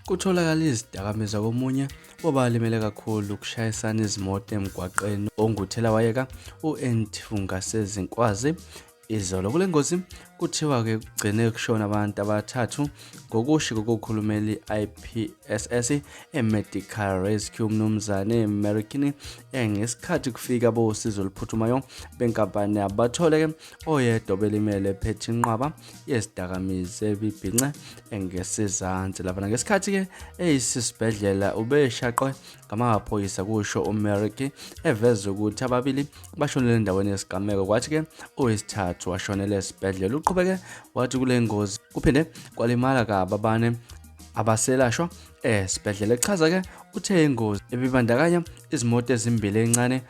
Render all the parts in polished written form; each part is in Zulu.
kutholakala izidakamizwa komunye obalimele kakhulu ukushayisana izimoto emgwaqeni onguthelawayeka u-Entungasezinkwazi izolo. Kule ngozi kuthiwa-ke kugcine kushona abantu abathathu ngokusho kokukhulumela i-IPSS medical rescue umnumzane American ngesikhathi kufika bosizo oluphuthumayo benkampani abathole-ke oyedwa belimele ephethe inqwaba yezidakamizwa ebibhince ngesizansi. Lapha ngesikhathi-ke eyisibhedlela ubeshaqwe ngamaphoyisa kusho uMerrick eveza ukuthi ababili bashonele endaweni yesigameko kwathi-ke oyisithathu washonela esibhedlela. Uqhubeke wathi kule ngozi kuphinde kwalimala abane abaselashwa esibhedlela. Echaza-ke uthe ingozi ebibandakanya izimoto ezimbili encane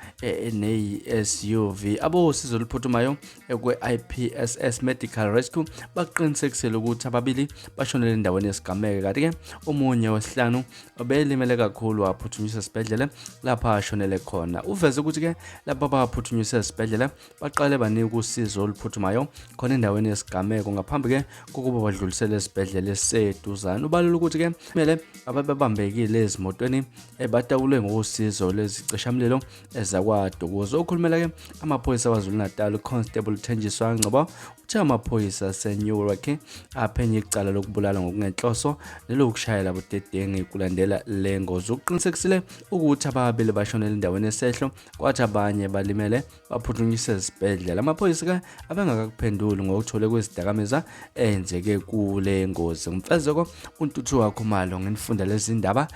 neyi-SUV. Abosizo oluphuthumayo kwe-IPSS medical rescue baqinisekisile ukuthi ababili bashonele endaweni yesigameko, kanti-ke omunye wesihlanu obelimele kakhulu waphuthunyiswa esibhedlela lapha ashonele khona. Uveze ukuthi-ke lapha baphuthunyiswa esibhedlela baqale banika usizo oluphuthumayo khona endaweni yesigameko ngaphambi-ke kokuba badlulisele esibhedlela eseduzane. Ubalula ukuthi-ke kumele ababebambekile ezimotweni batawulwe ngosizo lezicishamlilo ezakwaDukuza. Okhulumela-ke amaphoyisa KwaZulu-Natal Constable Thenjiswa Ngcobo uthe amaphoyisa aseNewark aphenye icala lokubulala ngokungenhloso nelokushayela budedengu kulandela le ngozi. Uqinisekisile ukuthi ababili bashonele endaweni esehlo kwathi abanye balimele baphuthunyiswa esibhedlela. Amaphoyisa abengakakuphenduli ngokuthole kwezidakamizwa enzeke kule ngozi. Umfezeko uNtuthu wakho malo ngenifunda lezi ndaba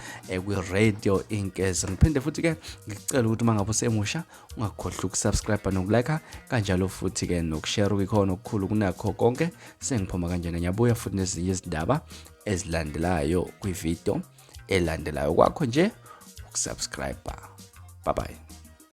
kwi-Radio Inkezi. Ngiphinde futhi-ke ngicela ukuthi mangabe usemusha ungakhohlwa ukusubscribe nokulike kanjalo futhi-ke nokushare kukhona okukhulu kunakho konke. Sengiphuma kanjena nyabuya futhi nezinye izindaba ezilandelayo kwivideo elandelayo. Kwakho nje ukusubscribe. Bye bye.